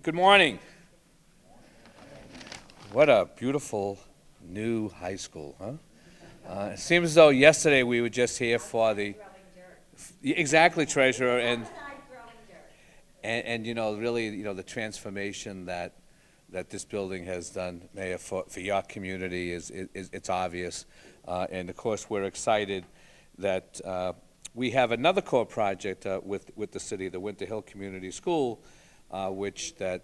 Good morning. What a beautiful new high school, huh? It seems as though yesterday we were just here for the, exactly, treasurer, and really, the transformation that this building has done, Mayor, for your community it's obvious. And of course, we're excited that we have another core project with the city, the Winter Hill Community School, which that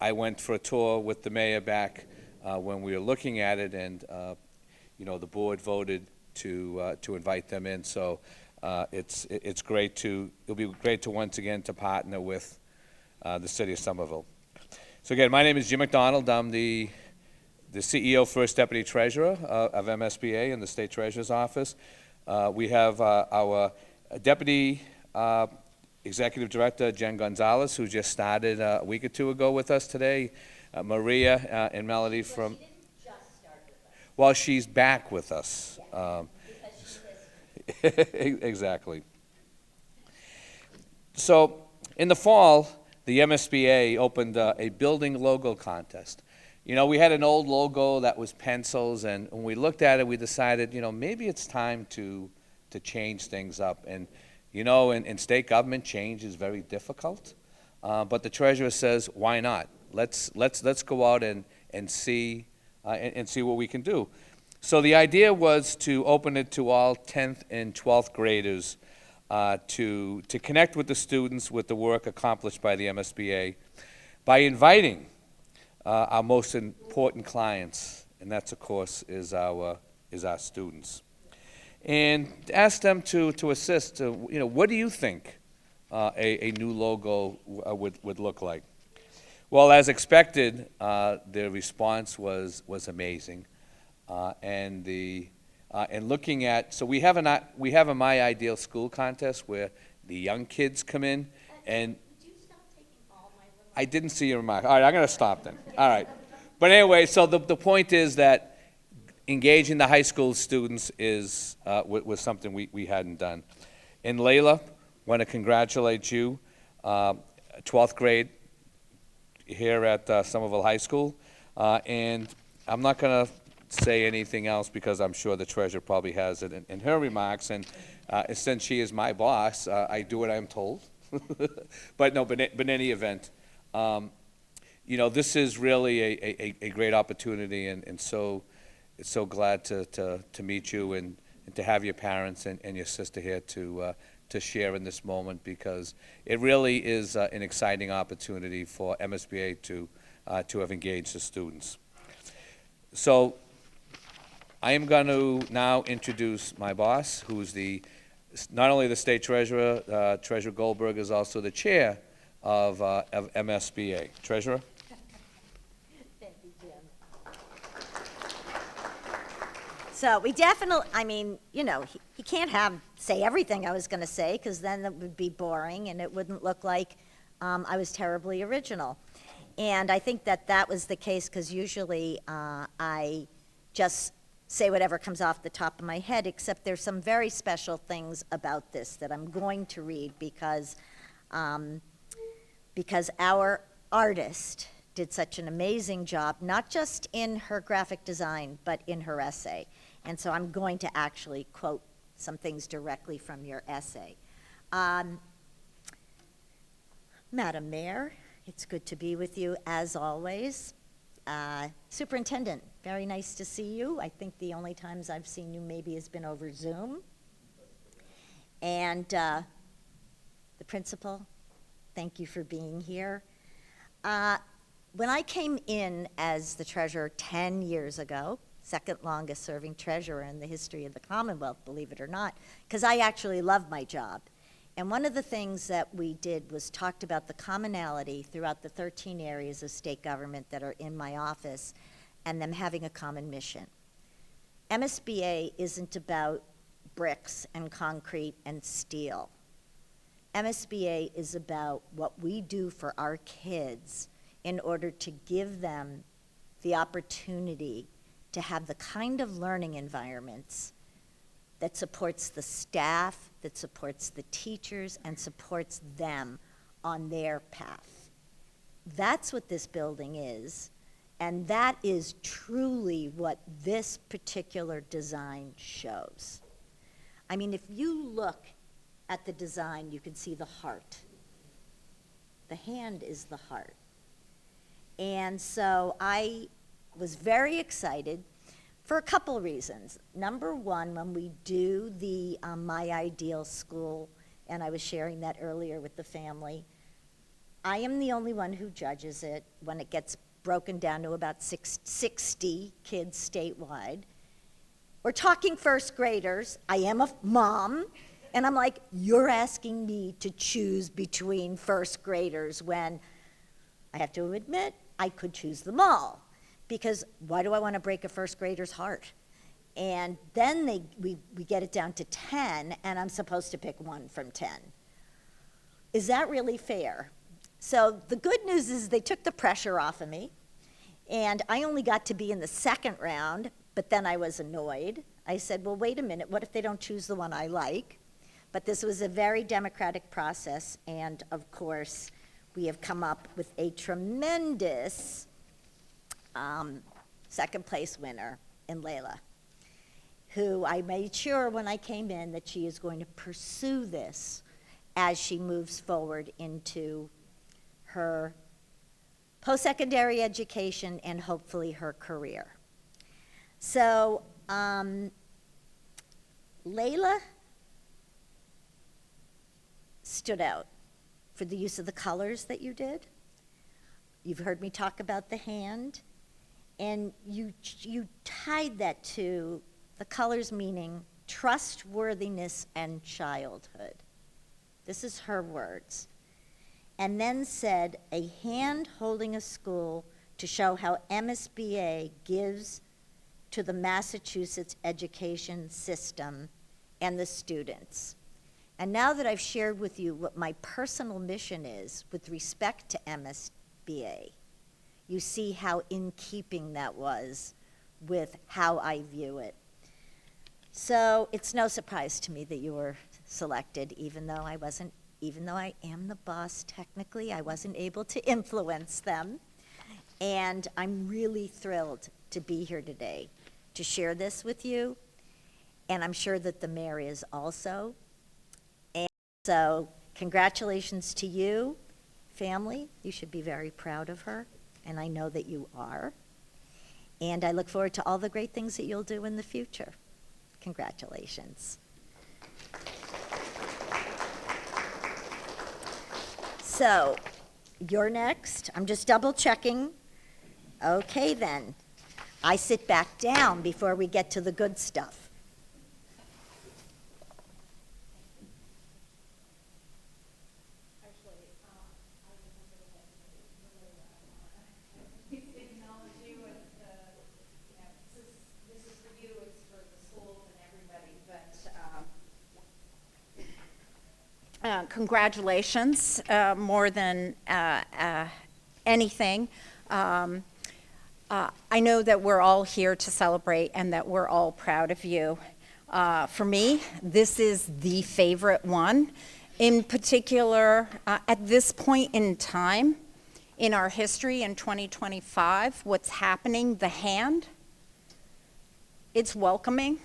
I went for a tour with the mayor back when we were looking at it, and the board voted to invite them in. So it's great it'll be great to once again to partner with the city of Somerville. So again, my name is Jim McDonald. I'm the CEO, First Deputy Treasurer of MSBA in the State Treasurer's Office. We have our Deputy Executive Director, Jen Gonzalez, who just started a week or two ago with us today. Maria and Melody from... She didn't just start with us. Well, she's back with us. Yes, because she missed. Exactly. So, in the fall, the MSBA opened a building logo contest. We had an old logo that was pencils, and when we looked at it, we decided, maybe it's time to change things up. And, in state government, change is very difficult. But the treasurer says, why not? Let's go out and see what we can do. So the idea was to open it to all 10th and 12th graders to connect with the students with the work accomplished by the MSBA by inviting our most important clients, and that's, of course, is our students. And ask them to assist. What do you think a new logo would look like? Well, as expected, the response was amazing, and looking at, so we have a My Ideal School contest where the young kids come in, and Did you stop taking all my little... I didn't see your remark. All right, I'm going to stop then. All right. But anyway, so the point is that engaging the high school students was something we hadn't done. And Layla, want to congratulate you, 12th grade here at Somerville High School. And I'm not going to say anything else because I'm sure the treasurer probably has it in her remarks. And since she is my boss, I do what I'm told. But in any event, this is really a great opportunity, and so glad to meet you and to have your parents and your sister here to share in this moment, because it really is an exciting opportunity for MSBA to have engaged the students. So I am going to now introduce my boss, who's not only the state treasurer, Treasurer Goldberg is also the chair of MSBA. Treasurer? Thank you, Jim. So we definitely, he can't say everything I was going to say, because then it would be boring and it wouldn't look like I was terribly original. And I think that was the case, because usually I just say whatever comes off the top of my head, except there's some very special things about this that I'm going to read, because our artist did such an amazing job, not just in her graphic design, but in her essay. And so I'm going to actually quote some things directly from your essay. Madam Mayor, it's good to be with you as always. Superintendent, very nice to see you. I think the only times I've seen you maybe has been over Zoom. And the principal, thank you for being here. When I came in as the treasurer 10 years ago, second longest serving treasurer in the history of the Commonwealth, believe it or not, because I actually love my job. And one of the things that we did was talked about the commonality throughout the 13 areas of state government that are in my office, and them having a common mission. MSBA isn't about bricks and concrete and steel. MSBA is about what we do for our kids in order to give them the opportunity to have the kind of learning environments that supports the staff, that supports the teachers, and supports them on their path. That's what this building is, and that is truly what this particular design shows. I mean, if you look at the design, you can see the heart. The hand is the heart. And so I was very excited for a couple reasons. Number one, when we do the My Ideal School, and I was sharing that earlier with the family, I am the only one who judges it when it gets broken down to about 60 kids statewide. We're talking first graders. I am a mom, and I'm like, you're asking me to choose between first graders when I have to admit I could choose them all, because why do I want to break a first grader's heart? And then we get it down to 10, and I'm supposed to pick one from 10. Is that really fair? So the good news is they took the pressure off of me, and I only got to be in the second round, but then I was annoyed. I said, well, wait a minute, what if they don't choose the one I like? But this was a very democratic process, and of course, we have come up with a tremendous second place winner in Layla, who I made sure when I came in that she is going to pursue this as she moves forward into her post-secondary education and hopefully her career. So Layla stood out for the use of the colors that you did. You've heard me talk about the hand, and you tied that to the colors meaning trustworthiness and childhood. This is her words. And then said, a hand holding a school to show how MSBA gives to the Massachusetts education system and the students. And now that I've shared with you what my personal mission is with respect to MSBA, you see how in keeping that was with how I view it. So it's no surprise to me that you were selected, even though I am the boss technically, I wasn't able to influence them. And I'm really thrilled to be here today to share this with you. And I'm sure that the mayor is also. And so congratulations to you, family. You should be very proud of her, and I know that you are. And I look forward to all the great things that you'll do in the future. Congratulations. So, you're next. I'm just double checking. Okay then. I sit back down before we get to the good stuff. Congratulations, more than anything. I know that we're all here to celebrate and that we're all proud of you. For me, this is the favorite one. In particular, at this point in time in our history in 2025, what's happening, the hand, it's welcoming.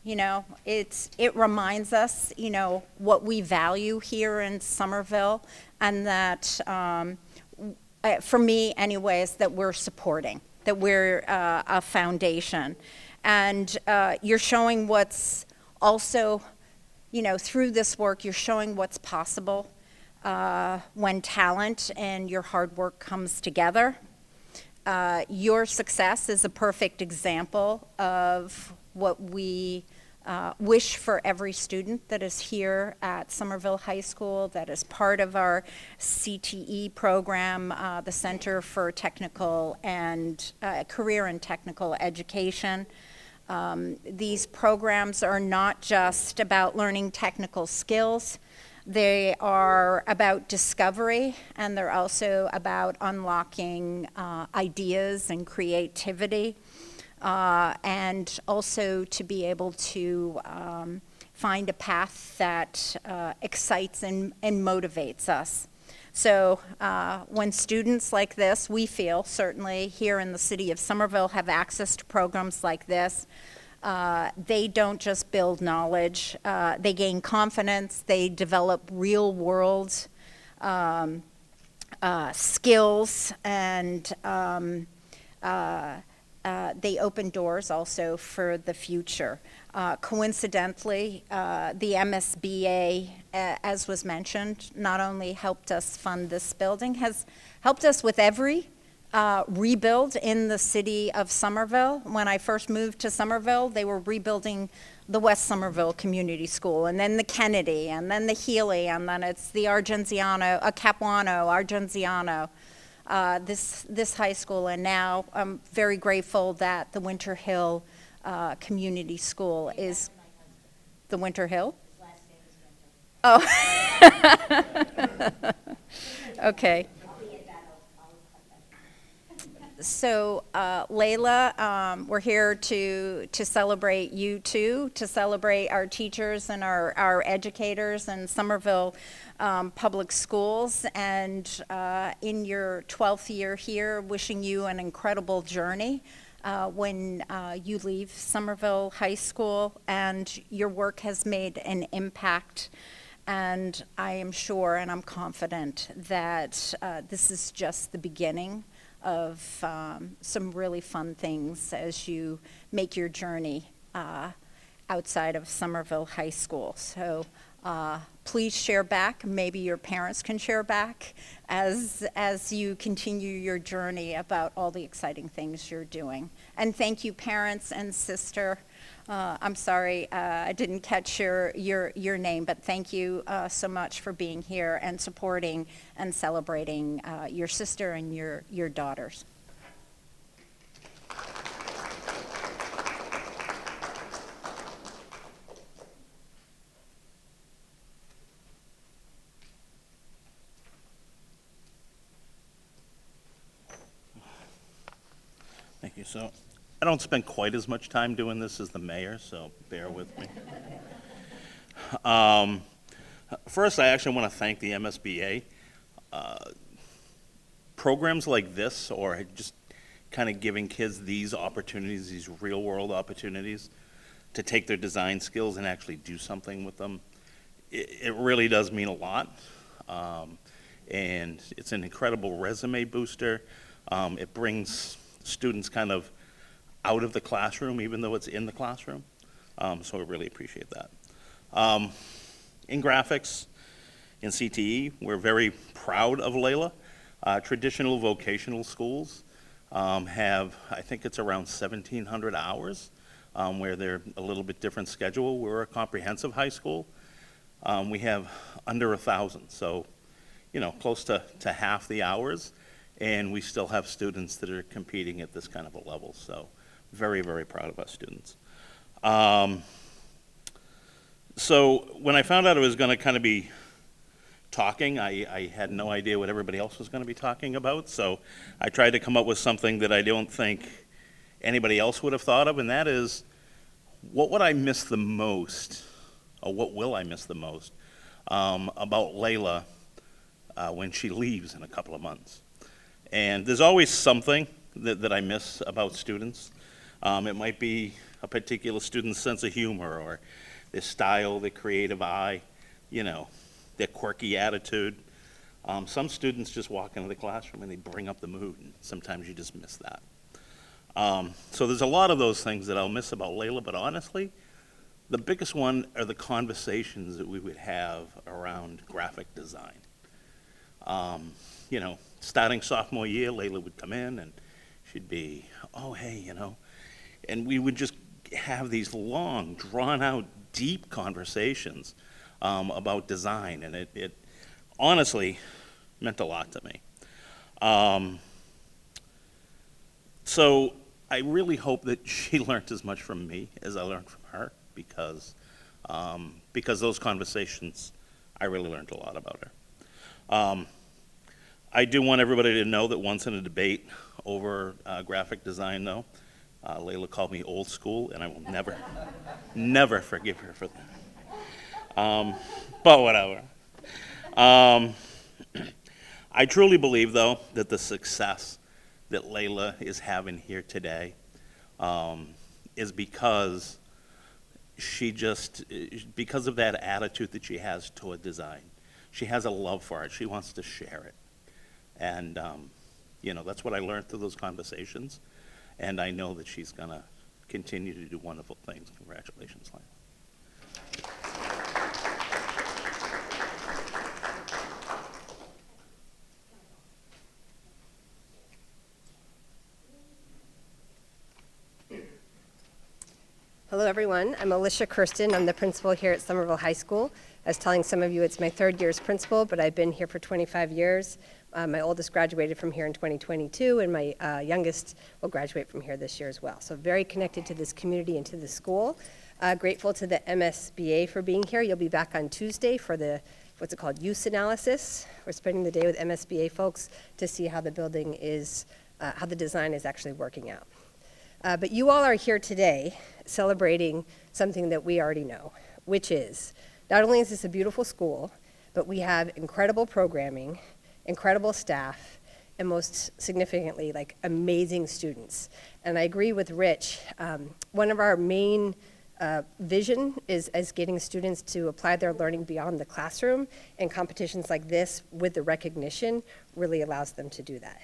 You know, it reminds us, you know, what we value here in Somerville, and that, for me anyways, that we're supporting, that we're a foundation. And you're showing what's also, you know, through this work, you're showing what's possible when talent and your hard work comes together. Your success is a perfect example of what we wish for every student that is here at Somerville High School, that is part of our CTE program, the Center for Technical and Career and Technical Education. These programs are not just about learning technical skills. They are about discovery, and they're also about unlocking ideas and creativity. And also to be able to find a path that excites and motivates us. So when students like this, we feel, certainly here in the city of Somerville, have access to programs like this, they don't just build knowledge, they gain confidence, they develop real-world skills, and they open doors also for the future. Coincidentally, the MSBA, as was mentioned, not only helped us fund this building, has helped us with every rebuild in the city of Somerville. When I first moved to Somerville, they were rebuilding the West Somerville Community School, and then the Kennedy, and then the Healy, and then it's the Capuano, Argenziano, this high school, and now I'm very grateful that the Winter Hill Community School is the Winter Hill? Oh. Okay. So, Layla, we're here to celebrate you too, to celebrate our teachers and our educators in Somerville Public Schools, and in your 12th year here, wishing you an incredible journey when you leave Somerville High School, and your work has made an impact. And I am sure and I'm confident that this is just the beginning of some really fun things as you make your journey outside of Somerville High School. So please share back, maybe your parents can share back as you continue your journey about all the exciting things you're doing. And thank you, parents and sister. I'm sorry I didn't catch your name, but thank you so much for being here and supporting and celebrating your sister and your daughters. Thank you. So I don't spend quite as much time doing this as the mayor, so bear with me. First, I actually want to thank the MSBA. Programs like this, or just kind of giving kids these opportunities, these real-world opportunities, to take their design skills and actually do something with them, it really does mean a lot. And it's an incredible resume booster. It brings students kind of out of the classroom, even though it's in the classroom. So I really appreciate that. In graphics, in CTE, we're very proud of Layla. Traditional vocational schools have, I think it's around 1,700 hours, where they're a little bit different schedule. We're a comprehensive high school. We have under 1,000, so close to half the hours, and we still have students that are competing at this kind of a level. So very, very proud of our students. So when I found out I was going to kind of be talking, I had no idea what everybody else was going to be talking about. So I tried to come up with something that I don't think anybody else would have thought of, and that is, what would I miss the most, or what will I miss the most about Layla when she leaves in a couple of months? And there's always something that I miss about students. It might be a particular student's sense of humor, or their style, their creative eye, their quirky attitude. Some students just walk into the classroom and they bring up the mood, and sometimes you just miss that. So there's a lot of those things that I'll miss about Layla, but honestly, the biggest one are the conversations that we would have around graphic design. Starting sophomore year, Layla would come in and she'd be, oh, hey, and we would just have these long, drawn-out, deep conversations about design, and it honestly meant a lot to me. So I really hope that she learned as much from me as I learned from her, because those conversations, I really learned a lot about her. I do want everybody to know that once in a debate over graphic design, though, Layla called me old school, and I will never, never forgive her for that. But whatever. I truly believe, though, that the success that Layla is having here today is because because of that attitude that she has toward design. She has a love for it. She wants to share it. And, that's what I learned through those conversations. And I know that she's going to continue to do wonderful things. Congratulations, Layla. Hello, everyone. I'm Alicia Kirsten. I'm the principal here at Somerville High School. I was telling some of you it's my third year as principal, but I've been here for 25 years. My oldest graduated from here in 2022, and my youngest will graduate from here this year as well. So very connected to this community and to the school. Grateful to the MSBA for being here. You'll be back on Tuesday for the, what's it called, use analysis. We're spending the day with MSBA folks to see how the building is, how the design is actually working out. But you all are here today celebrating something that we already know, which is not only is this a beautiful school, but we have incredible programming, incredible staff, and most significantly, like amazing students. And I agree with Rich. One of our main vision is getting students to apply their learning beyond the classroom, and competitions like this with the recognition really allows them to do that.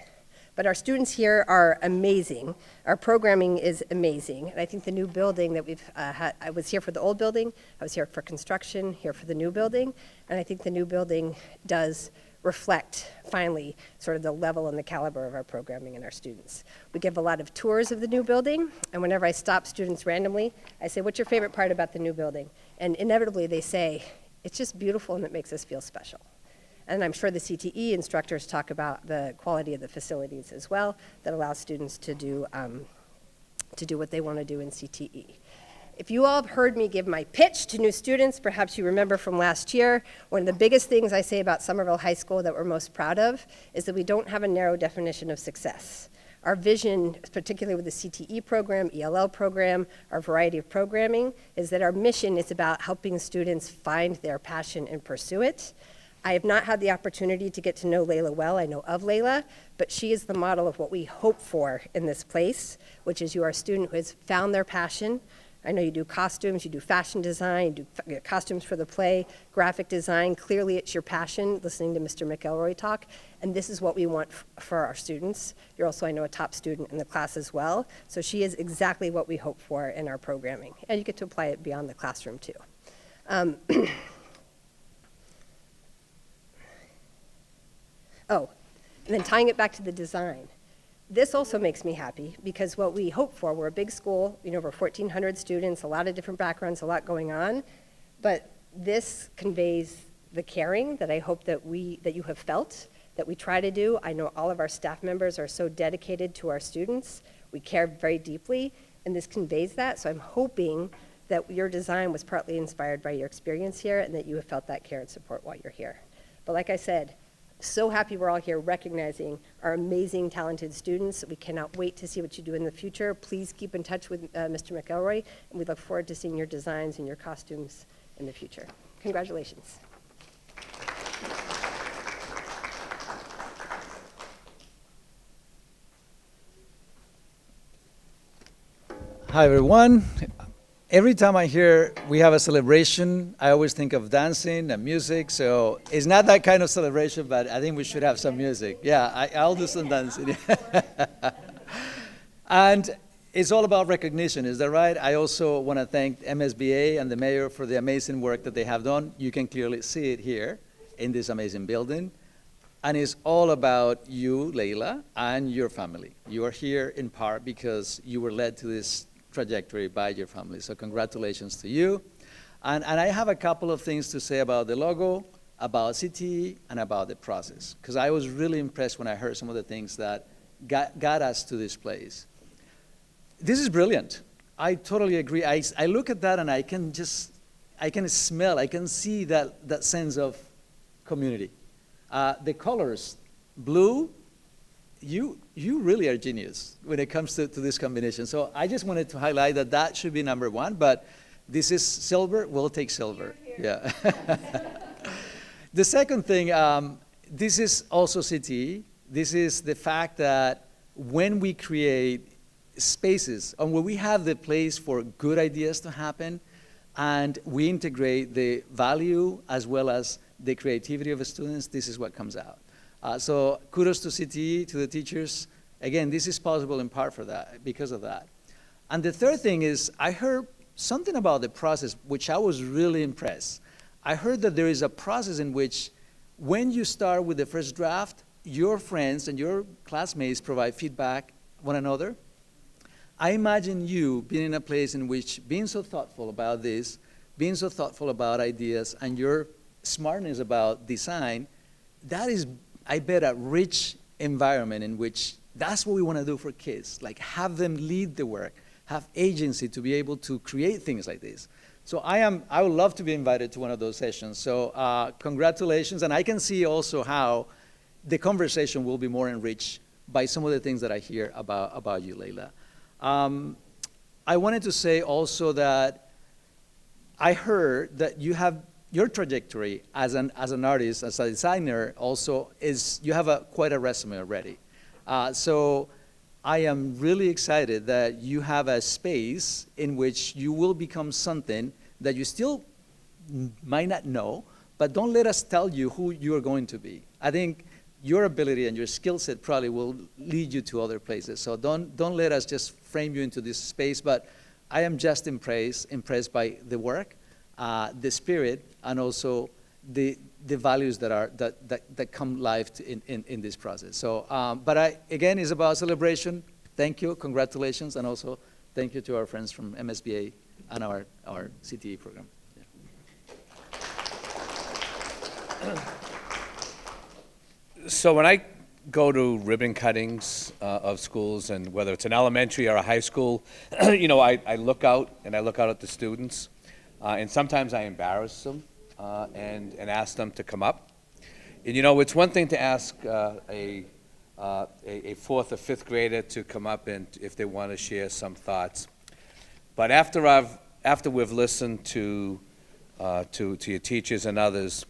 But our students here are amazing. Our programming is amazing. And I think the new building that we've had, I was here for the old building, I was here for construction, here for the new building, and I think the new building does reflect, finally, sort of the level and the caliber of our programming and our students. We give a lot of tours of the new building, and whenever I stop students randomly, I say, what's your favorite part about the new building? And inevitably they say, it's just beautiful and it makes us feel special. And I'm sure the CTE instructors talk about the quality of the facilities as well that allows students to do what they want to do in CTE. If you all have heard me give my pitch to new students, perhaps you remember from last year, one of the biggest things I say about Somerville High School that we're most proud of is that we don't have a narrow definition of success. Our vision, particularly with the CTE program, ELL program, our variety of programming, is that our mission is about helping students find their passion and pursue it. I have not had the opportunity to get to know Layla well. I know of Layla, but she is the model of what we hope for in this place, which is you are a student who has found their passion. I know you do costumes, you do fashion design, you do costumes for the play, graphic design. Clearly it's your passion, listening to Mr. McElroy talk, and this is what we want for our students. You're also, I know, a top student in the class as well, so she is exactly what we hope for in our programming, and you get to apply it beyond the classroom too. Oh, and then tying it back to the design. This also makes me happy because what we hope for, we're a big school, over 1,400 students, a lot of different backgrounds, a lot going on, but this conveys the caring that I hope that you have felt, that we try to do. I know all of our staff members are so dedicated to our students. We care very deeply, and this conveys that, so I'm hoping that your design was partly inspired by your experience here and that you have felt that care and support while you're here. But like I said, so happy we're all here recognizing our amazing, talented students. We cannot wait to see what you do in the future. Please keep in touch with Mr. McElroy, and we look forward to seeing your designs and your costumes in the future. Congratulations. Hi, everyone. Every time I hear we have a celebration, I always think of dancing and music. So it's not that kind of celebration, but I think we should have some music. Yeah, I'll do some dancing. And it's all about recognition, is that right? I also want to thank MSBA and the mayor for the amazing work that they have done. You can clearly see it here in this amazing building. And it's all about you, Layla, and your family. You are here in part because you were led to this trajectory by your family. So congratulations to you. And I have a couple of things to say about the logo, about CTE, and about the process, because I was really impressed when I heard some of the things that got us to this place. This is brilliant. I totally agree. I look at that and I can smell, I can see that sense of community. The colors, blue, you really are genius when it comes to this combination. So I just wanted to highlight that should be number one, but this is silver, we'll take silver. Yeah. The second thing, this is also CTE. This is the fact that when we create spaces and where we have the place for good ideas to happen, and we integrate the value as well as the creativity of the students, this is what comes out. So kudos to CTE, to the teachers. Again, this is possible in part for that, because of that. And the third thing is, I heard something about the process, which I was really impressed. I heard that there is a process in which when you start with the first draft, your friends and your classmates provide feedback one another. I imagine you being in a place in which being so thoughtful about this, being so thoughtful about ideas, and your smartness about design, that is, I bet, a rich environment in which that's what we want to do for kids, like have them lead the work, have agency to be able to create things like this. So I would love to be invited to one of those sessions. So congratulations, and I can see also how the conversation will be more enriched by some of the things that I hear about you, Layla. I wanted to say also that I heard that you have your trajectory as an artist, as a designer, also is you have quite a resume already. So I am really excited that you have a space in which you will become something that you still might not know, but don't let us tell you who you are going to be. I think your ability and your skill set probably will lead you to other places. So don't let us just frame you into this space, but I am just impressed by the work, the spirit, and also the values that come live in this process. So, again, it's about celebration. Thank you, congratulations, and also thank you to our friends from MSBA and our CTE program. Yeah. So when I go to ribbon cuttings of schools, and whether it's an elementary or a high school, you know, I look out at the students, and sometimes I embarrass them and ask them to come up. And you know, it's one thing to ask a fourth or fifth grader to come up and if they want to share some thoughts. But after we've listened to your teachers and others,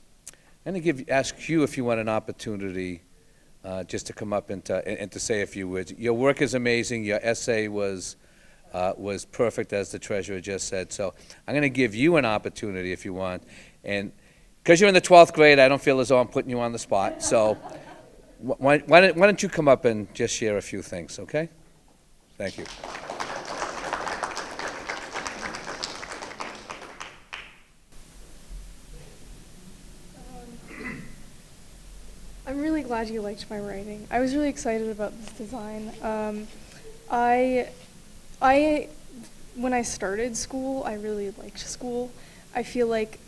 I'm going to ask you if you want an opportunity just to come up and to say a few words. Your work is amazing. Your essay was perfect, as the treasurer just said. So I'm going to give you an opportunity if you want. And because you're in the 12th grade, I don't feel as though I'm putting you on the spot. So why don't you come up and just share a few things, okay? Thank you. I'm really glad you liked my writing. I was really excited about this design. When I started school, I really liked school. I feel like,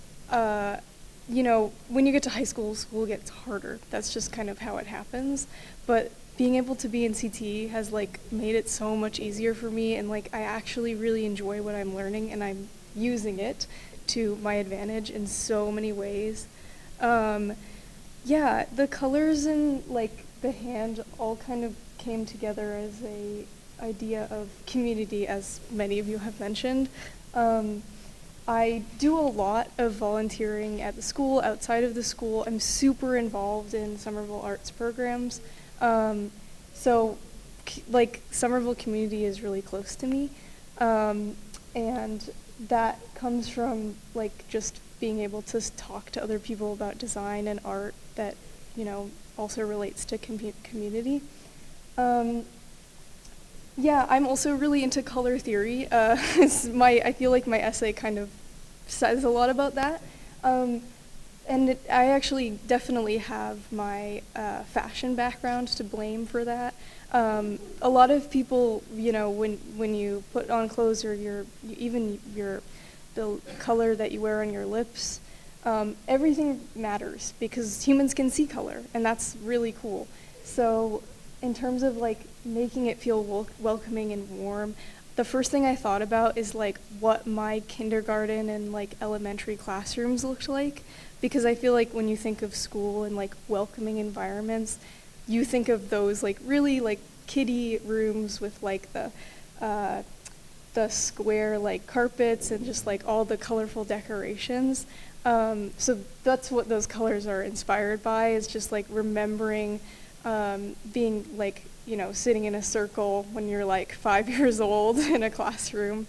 you know, when you get to high school, school gets harder. That's just kind of how it happens. But being able to be in CTE has like made it so much easier for me, and like I actually really enjoy what I'm learning, and I'm using it to my advantage in so many ways. Yeah, the colors and like the hand all kind of came together as a idea of community, as many of you have mentioned. I do a lot of volunteering at the school, outside of the school. I'm super involved in Somerville arts programs. So like Somerville community is really close to me. And that comes from like just being able to talk to other people about design and art that, you know, also relates to community. Yeah, I'm also really into color theory. I feel like my essay kind of says a lot about that. And I actually definitely have my fashion background to blame for that. A lot of people, you know, when you put on clothes or the color that you wear on your lips, everything matters because humans can see color, and that's really cool. So in terms of like making it feel welcoming and warm, the first thing I thought about is like what my kindergarten and like elementary classrooms looked like, because I feel like when you think of school and like welcoming environments, you think of those like really like kiddie rooms with like the square like carpets and just like all the colorful decorations. So that's what those colors are inspired by, is just like remembering being like, you know, sitting in a circle when you're like 5 years old in a classroom.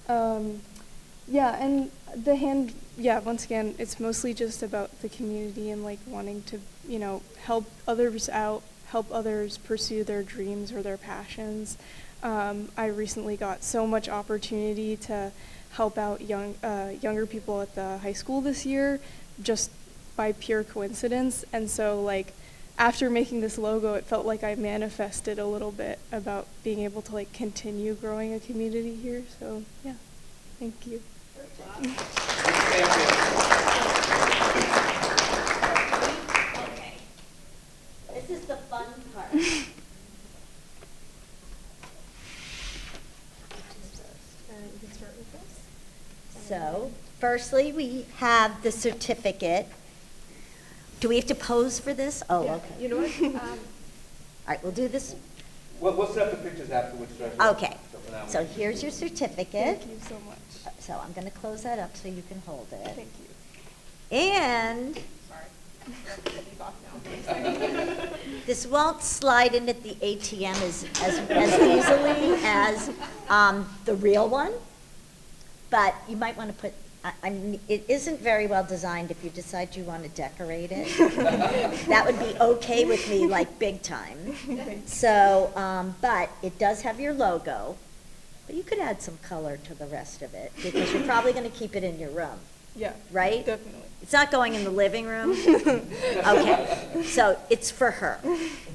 Yeah, and the hand, yeah, once again, it's mostly just about the community and like wanting to, you know, help others out, help others pursue their dreams or their passions. I recently got so much opportunity to help out younger people at the high school this year, just by pure coincidence. And so like, after making this logo, it felt like I manifested a little bit about being able to like continue growing a community here. So yeah, thank you. Okay. This is the fun part. So, firstly, we have the certificate. Do we have to pose for this? Oh, okay. You know what? All right, we'll do this. We'll set up the pictures afterwards, Treasurer. Okay. So here's your certificate. Thank you so much. So I'm going to close that up so you can hold it. Thank you. And this won't slide in at the ATM as easily as the real one, but you might want to put, I mean, it isn't very well designed. If you decide you want to decorate it, that would be okay with me, like big time. So, but it does have your logo, but you could add some color to the rest of it because you're probably going to keep it in your room. Yeah. Right? Definitely. It's not going in the living room? Okay, so it's for her.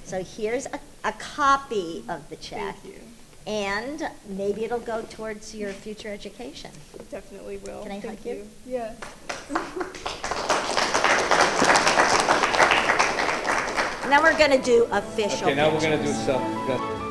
So here's a copy of the check. Thank you. And maybe it'll go towards your future education. It definitely will. Can I Thank hug you? Yeah. Now we're going to do official Okay, now we're pictures. gonna do some.